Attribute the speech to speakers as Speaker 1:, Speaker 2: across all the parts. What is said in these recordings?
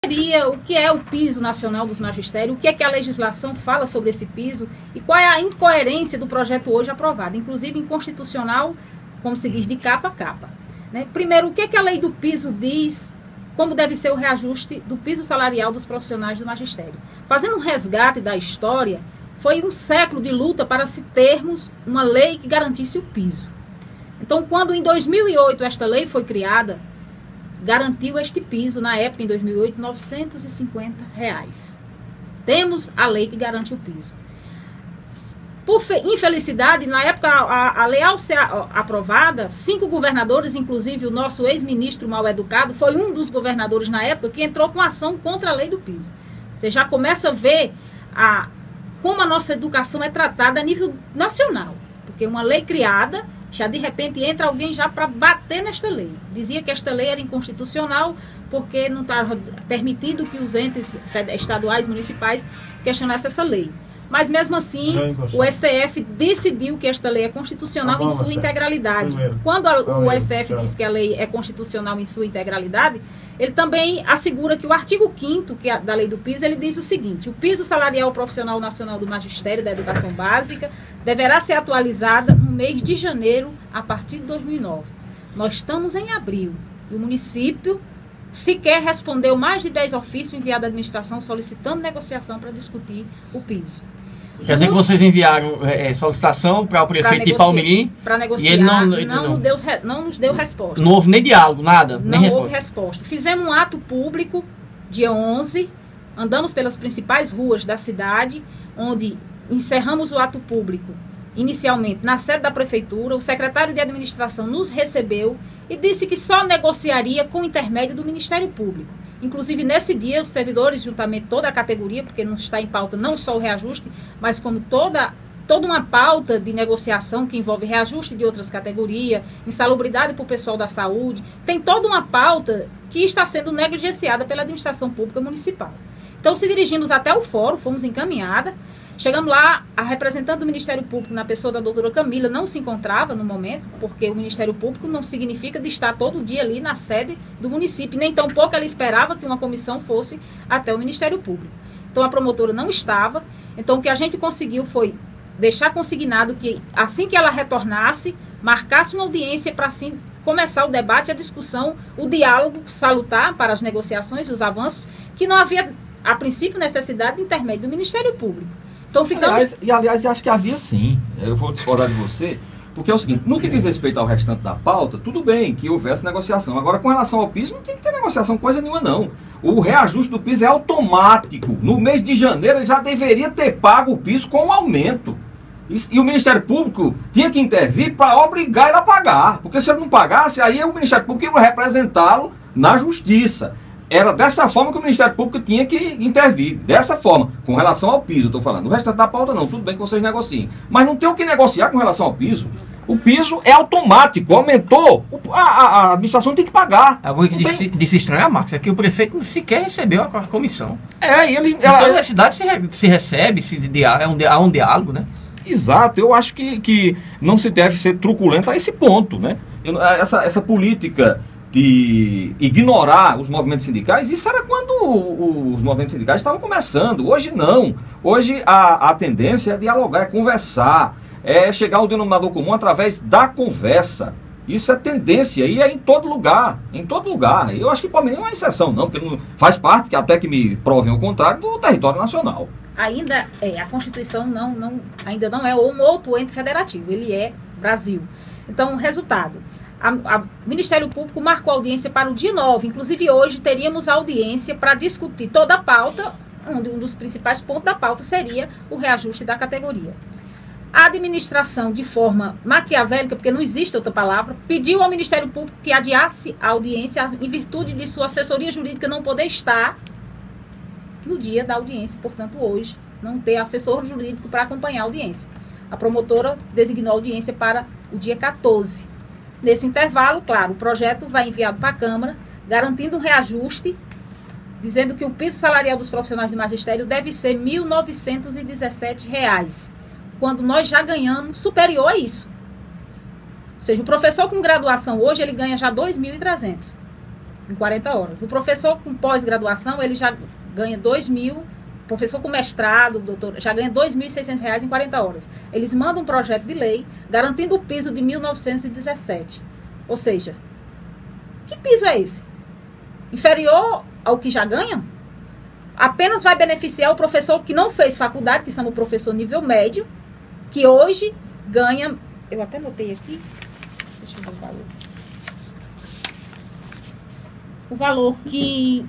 Speaker 1: O que é o piso nacional dos magistérios, o que é que a legislação fala sobre esse piso e qual é a incoerência do projeto hoje aprovado, inclusive inconstitucional, como se diz, de capa a capa. Né? Primeiro, o que é que a lei do piso diz, como deve ser o reajuste do piso salarial dos profissionais do magistério. Fazendo um resgate da história, foi um século de luta para se termos uma lei que garantisse o piso. Então, quando em 2008 esta lei foi criada, garantiu este piso, na época, em 2008, R$ 950. Temos a lei que garante o piso. Por infelicidade, na época, a lei ao ser aprovada, 5 governadores, inclusive o nosso ex-ministro mal educado, foi um dos governadores na época que entrou com ação contra a lei do piso. Você já começa a ver como a nossa educação é tratada a nível nacional. Porque uma lei criada, já de repente entra alguém já para bater nesta lei. Dizia que esta lei era inconstitucional porque não estava permitido que os entes estaduais, municipais, questionassem essa lei. Mas mesmo assim, o STF decidiu que esta lei é constitucional em sua integralidade. Quando o STF diz que a lei é constitucional em sua integralidade, ele também assegura que o artigo 5º da lei do piso, ele diz o seguinte: o piso salarial profissional nacional do magistério da educação básica deverá ser atualizada no mês de janeiro a partir de 2009. Nós estamos em abril e o município sequer respondeu mais de 10 ofícios enviados à administração solicitando negociação para discutir o piso.
Speaker 2: Quer dizer que vocês enviaram solicitação para o prefeito de Palmirim
Speaker 1: para negociar,
Speaker 2: e ele não
Speaker 1: nos deu resposta.
Speaker 2: Não houve nem diálogo, nada?
Speaker 1: Não houve resposta. Fizemos um ato público, dia 11, andamos pelas principais ruas da cidade, onde encerramos o ato público inicialmente na sede da prefeitura. O secretário de administração nos recebeu e disse que só negociaria com o intermédio do Ministério Público. Inclusive, nesse dia, os servidores, juntamente toda a categoria, porque não está em pauta não só o reajuste, mas como toda uma pauta de negociação que envolve reajuste de outras categorias, insalubridade para o pessoal da saúde, tem toda uma pauta que está sendo negligenciada pela administração pública municipal. Então, se dirigimos até o fórum, fomos encaminhadas. Chegamos lá, a representante do Ministério Público, na pessoa da doutora Camila, não se encontrava no momento, porque o Ministério Público não significa de estar todo dia ali na sede do município, nem tampouco ela esperava que uma comissão fosse até o Ministério Público. Então, a promotora não estava. Então, o que a gente conseguiu foi deixar consignado que, assim que ela retornasse, marcasse uma audiência para, assim, começar o debate, a discussão, o diálogo salutar para as negociações, os avanços, que não havia, a princípio, necessidade de intermédio do Ministério Público. Então ficamos...
Speaker 3: Aliás, acho que havia sim. Eu vou discordar de você, porque é o seguinte: no que diz respeito ao restante da pauta, tudo bem que houvesse negociação. Agora, com relação ao piso, não tem que ter negociação coisa nenhuma, não. O reajuste do piso é automático. No mês de janeiro, ele já deveria ter pago o piso com um aumento. E o Ministério Público tinha que intervir para obrigar ele a pagar. Porque se ele não pagasse, aí o Ministério Público ia representá-lo na justiça. Era dessa forma que o Ministério Público tinha que intervir. Dessa forma, com relação ao piso, eu estou falando. O restante da pauta não, tudo bem que vocês negociem. Mas não tem o que negociar com relação ao piso. O piso é automático, aumentou, a administração tem que pagar.
Speaker 2: Agora que disse estranho, Marcos, é que o prefeito sequer recebeu a comissão.
Speaker 3: E ele...
Speaker 2: Em toda a cidade se recebe, há um diálogo, né?
Speaker 3: Exato, eu acho que não se deve ser truculento a esse ponto, né? Essa política de ignorar os movimentos sindicais, isso era quando os movimentos sindicais estavam começando. Hoje não. Hoje a tendência é dialogar, é conversar, é chegar ao denominador comum através da conversa. Isso é tendência e é em todo lugar, em todo lugar. Eu acho que para mim não é uma exceção não, porque não faz parte, que até que me provem o contrário, do território nacional.
Speaker 1: Ainda a Constituição ainda não é um outro ente federativo, ele é Brasil. Então, o resultado: o Ministério Público marcou audiência para o dia 9, inclusive hoje teríamos audiência para discutir toda a pauta, onde um dos principais pontos da pauta seria o reajuste da categoria. A administração, de forma maquiavélica, porque não existe outra palavra, pediu ao Ministério Público que adiasse a audiência em virtude de sua assessoria jurídica não poder estar no dia da audiência, portanto hoje não ter assessor jurídico para acompanhar a audiência. A promotora designou a audiência para o dia 14. Nesse intervalo, claro, o projeto vai enviado para a Câmara, garantindo um reajuste, dizendo que o piso salarial dos profissionais de magistério deve ser R$ 1.917, quando nós já ganhamos superior a isso. Ou seja, o professor com graduação hoje, ele ganha já R$ 2.300. em 40 horas. O professor com pós-graduação, ele já ganha 2.000, professor com mestrado, doutor, já ganha R$ 2.600 em 40 horas. Eles mandam um projeto de lei garantindo o piso de 1.917. Ou seja, que piso é esse? Inferior ao que já ganham? Apenas vai beneficiar o professor que não fez faculdade, que chama o professor nível médio, que hoje ganha... Eu até notei aqui. Deixa eu ver o valor. O valor que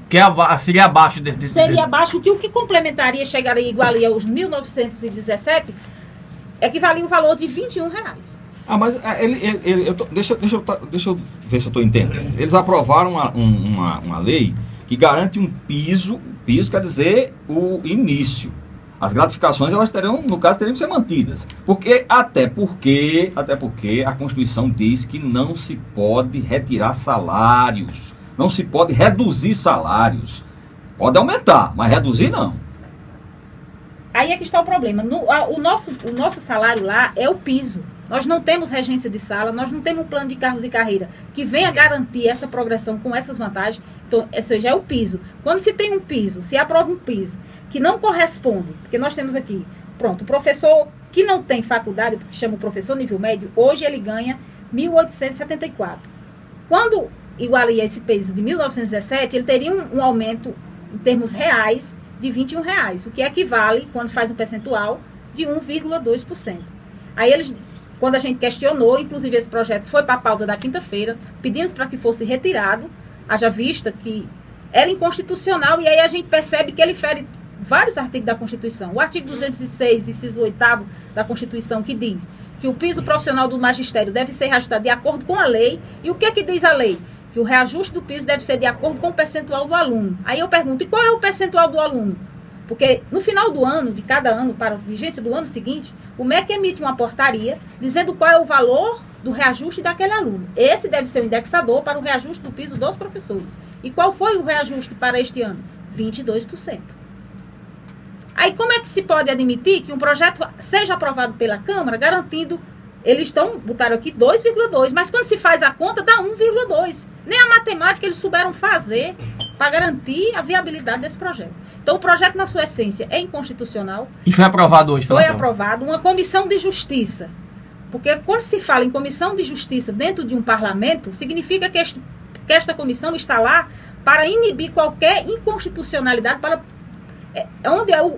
Speaker 2: seria abaixo desse...
Speaker 1: Seria abaixo, que o que complementaria, chegaria igual aos 1.917, equivalia o valor de R$ 21.
Speaker 3: Ah, mas deixa eu ver se eu estou entendendo. Eles aprovaram uma lei que garante um piso. Piso quer dizer o início. As gratificações, elas terão, no caso, teriam que ser mantidas. Até porque a Constituição diz que não se pode retirar salários. Não se pode reduzir salários. Pode aumentar, mas reduzir não.
Speaker 1: Aí é que está o problema. O nosso salário lá é o piso. Nós não temos regência de sala, nós não temos um plano de cargos e carreira que venha garantir essa progressão com essas vantagens. Então, esse já é o piso. Quando se tem um piso, se aprova um piso que não corresponde, porque nós temos aqui, pronto, o professor que não tem faculdade, que chama o professor nível médio, hoje ele ganha 1.874. Quando igualia esse piso de 1.917, ele teria um aumento em termos reais de R$ 21, o que equivale, quando faz um percentual, de 1,2%. Aí eles... Quando a gente questionou, inclusive esse projeto foi para a pauta da quinta-feira, pedimos para que fosse retirado, haja vista que era inconstitucional, e aí a gente percebe que ele fere vários artigos da Constituição. O artigo 206, inciso 8º da Constituição, que diz que o piso profissional do magistério deve ser reajustado de acordo com a lei. E o que é que diz a lei? Que o reajuste do piso deve ser de acordo com o percentual do aluno. Aí eu pergunto, e qual é o percentual do aluno? Porque no final do ano, de cada ano, para a vigência do ano seguinte, o MEC emite uma portaria dizendo qual é o valor do reajuste daquele aluno. Esse deve ser o indexador para o reajuste do piso dos professores. E qual foi o reajuste para este ano? 22%. Aí como é que se pode admitir que um projeto seja aprovado pela Câmara garantindo... Eles botaram aqui 2,2, mas quando se faz a conta dá 1,2. Nem a matemática eles souberam fazer para garantir a viabilidade desse projeto. Então o projeto, na sua essência, é inconstitucional.
Speaker 2: E foi aprovado hoje?
Speaker 1: Foi aprovado uma comissão de justiça. Porque quando se fala em comissão de justiça dentro de um parlamento, significa que esta comissão está lá para inibir qualquer inconstitucionalidade,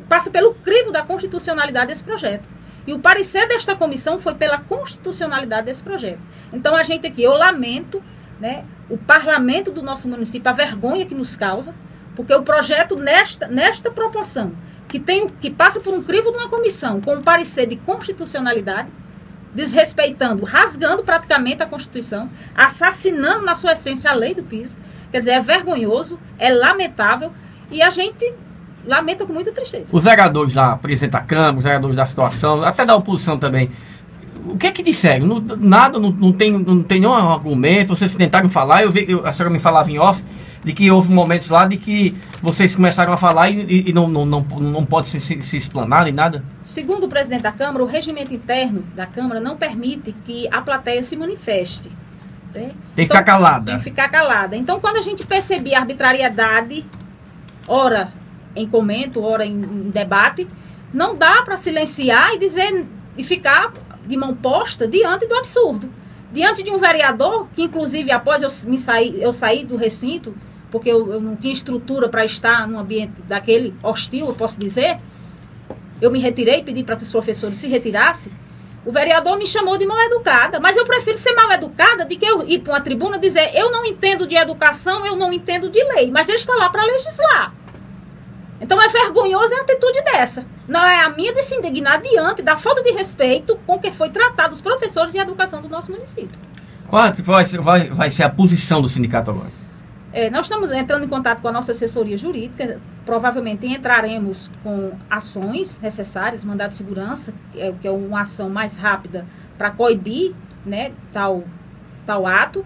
Speaker 1: passa pelo crivo da constitucionalidade desse projeto. E o parecer desta comissão foi pela constitucionalidade desse projeto. Então, a gente aqui, eu lamento, né, o parlamento do nosso município, a vergonha que nos causa, porque o projeto, nesta proporção, que passa por um crivo de uma comissão, com um parecer de constitucionalidade, desrespeitando, rasgando praticamente a Constituição, assassinando na sua essência a lei do piso, quer dizer, é vergonhoso, é lamentável, e a gente... lamenta com muita tristeza.
Speaker 2: Os vereadores lá, presidente da Câmara, os vereadores da situação, até da oposição também, o que é que disseram? Não tem nenhum argumento, vocês tentaram falar, a senhora me falava em off, de que houve momentos lá de que vocês começaram a falar e não pode se explanar nem nada?
Speaker 1: Segundo o presidente da Câmara, o regimento interno da Câmara não permite que a plateia se manifeste. Né?
Speaker 2: Tem que ficar calada.
Speaker 1: Tem que ficar calada. Então, quando a gente percebia a arbitrariedade, ora em comento, ora em debate, não dá para silenciar e dizer e ficar de mão posta diante do absurdo. Diante de um vereador que, inclusive, após eu saí do recinto, porque eu não tinha estrutura para estar num ambiente daquele hostil, eu posso dizer, eu me retirei, pedi para que os professores se retirassem, o vereador me chamou de mal educada, mas eu prefiro ser mal educada do que eu ir para uma tribuna e dizer, eu não entendo de educação, eu não entendo de lei, mas ele está lá para legislar. Então é vergonhoso a atitude dessa. Não é a minha de se indignar diante da falta de respeito com que foi tratado os professores e a educação do nosso município.
Speaker 2: Qual vai ser a posição do sindicato agora?
Speaker 1: Nós estamos entrando em contato com a nossa assessoria jurídica, provavelmente entraremos com ações necessárias, mandado de segurança, que é uma ação mais rápida para coibir, né, tal ato.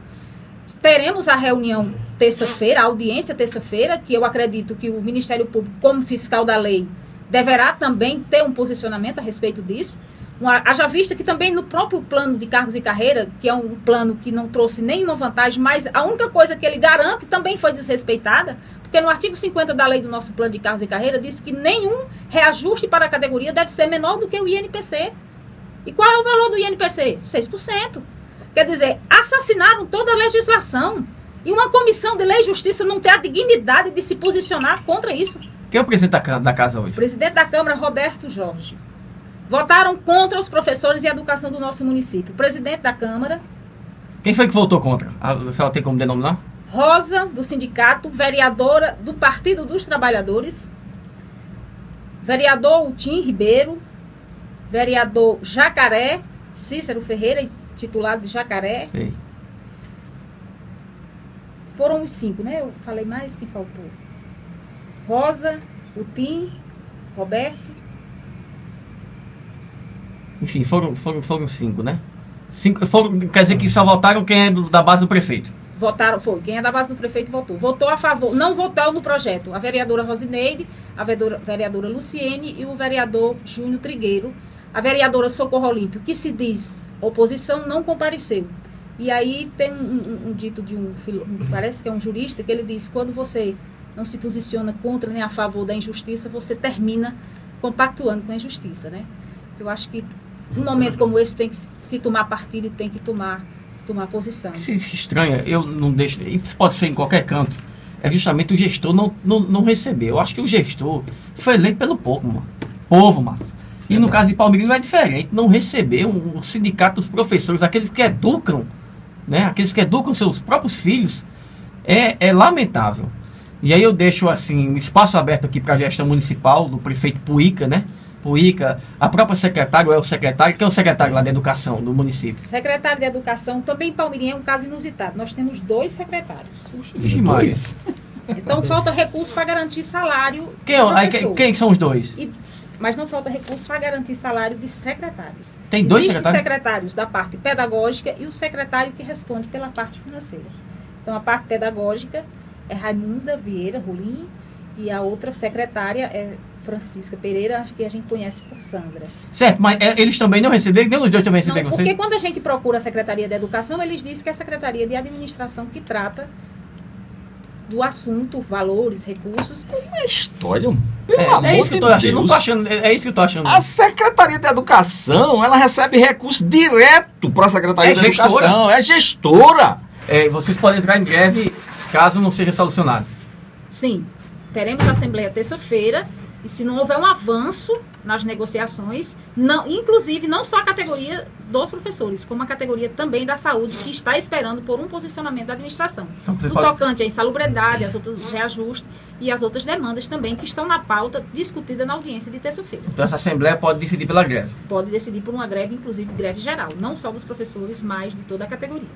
Speaker 1: Teremos a reunião terça-feira, a audiência terça-feira, que eu acredito que o Ministério Público, como fiscal da lei, deverá também ter um posicionamento a respeito disso, Haja vista que também no próprio plano de cargos e carreira, que é um plano que não trouxe nenhuma vantagem, mas a única coisa que ele garante também foi desrespeitada, porque no artigo 50 da lei do nosso plano de cargos e carreira diz que nenhum reajuste para a categoria deve ser menor do que o INPC. E qual é o valor do INPC? 6%. Quer dizer, assassinaram toda a legislação. E uma comissão de lei e justiça não tem a dignidade de se posicionar contra isso.
Speaker 2: Quem é o presidente da casa hoje?
Speaker 1: O presidente da Câmara, Roberto Jorge. Votaram contra os professores e a educação do nosso município. O presidente da Câmara...
Speaker 2: Quem foi que votou contra? A senhora tem como denominar?
Speaker 1: Rosa, do sindicato, vereadora do Partido dos Trabalhadores, vereador Utim Ribeiro, vereador Jacaré, Cícero Ferreira, titulado de Jacaré.
Speaker 2: Sei.
Speaker 1: Foram os 5, né? Eu falei mais, quem faltou? Rosa, Utim, Roberto.
Speaker 2: Enfim, foram 5, né? 5, quer dizer que só votaram quem é da base do prefeito.
Speaker 1: Votaram, foi. Quem é da base do prefeito votou. Votou a favor, não votou no projeto. A vereadora Rosineide, a vereadora Luciene e o vereador Júnior Trigueiro. A vereadora Socorro Olímpio, que se diz oposição, não compareceu. E aí tem um dito de parece que é um jurista, que ele diz, quando você não se posiciona contra nem a favor da injustiça, você termina compactuando com a injustiça, né? Eu acho que num momento como esse tem que se tomar partido e tem que tomar posição.
Speaker 2: Se estranha, eu não deixo, isso pode ser em qualquer canto, é justamente o gestor não receber. Eu acho que o gestor foi eleito pelo povo, Marcos. E no caso de Palmeiras não é diferente, não receber um sindicato dos professores, aqueles que educam, né, aqueles que educam seus próprios filhos, é lamentável. E aí eu deixo assim um espaço aberto aqui para a gestão municipal do prefeito Puíca, né? Puíca, a própria secretária, o secretário, que é o secretário lá da educação do município.
Speaker 1: Secretário de Educação, também em Palmeirinha é um caso inusitado. Nós temos 2 secretários.
Speaker 2: Demais.
Speaker 1: Então falta recurso para garantir salário.
Speaker 2: Quem são os 2?
Speaker 1: Mas não falta recurso para garantir salário de secretários.
Speaker 2: Tem 2
Speaker 1: Existem
Speaker 2: secretários?
Speaker 1: secretários da parte pedagógica e o secretário que responde pela parte financeira. Então a parte pedagógica é Raimunda Vieira Rolim e a outra secretária é Francisca Pereira, acho que a gente conhece por Sandra.
Speaker 2: Certo, mas eles também não receberam? Nenhum dos 2 também receberam?
Speaker 1: Não, porque quando a gente procura a Secretaria de Educação, eles dizem que é a Secretaria de Administração que trata do assunto, valores, recursos.
Speaker 3: É história, pelo amor
Speaker 2: isso que eu tô achando, não tô achando, é isso que eu tô achando.
Speaker 3: A Secretaria de Educação, ela recebe recurso direto para a Secretaria de Educação. É gestora.
Speaker 2: Vocês podem entrar em greve caso não seja solucionado.
Speaker 1: Sim, teremos a Assembleia terça-feira. E se não houver um avanço nas negociações, inclusive não só a categoria dos professores, como a categoria também da saúde, que está esperando por um posicionamento da administração. Então, no tocante à insalubridade, os reajustes e as outras demandas também que estão na pauta discutida na audiência de terça-feira.
Speaker 2: Então essa Assembleia pode decidir pela greve?
Speaker 1: Pode decidir por uma greve, inclusive greve geral, não só dos professores, mas de toda a categoria.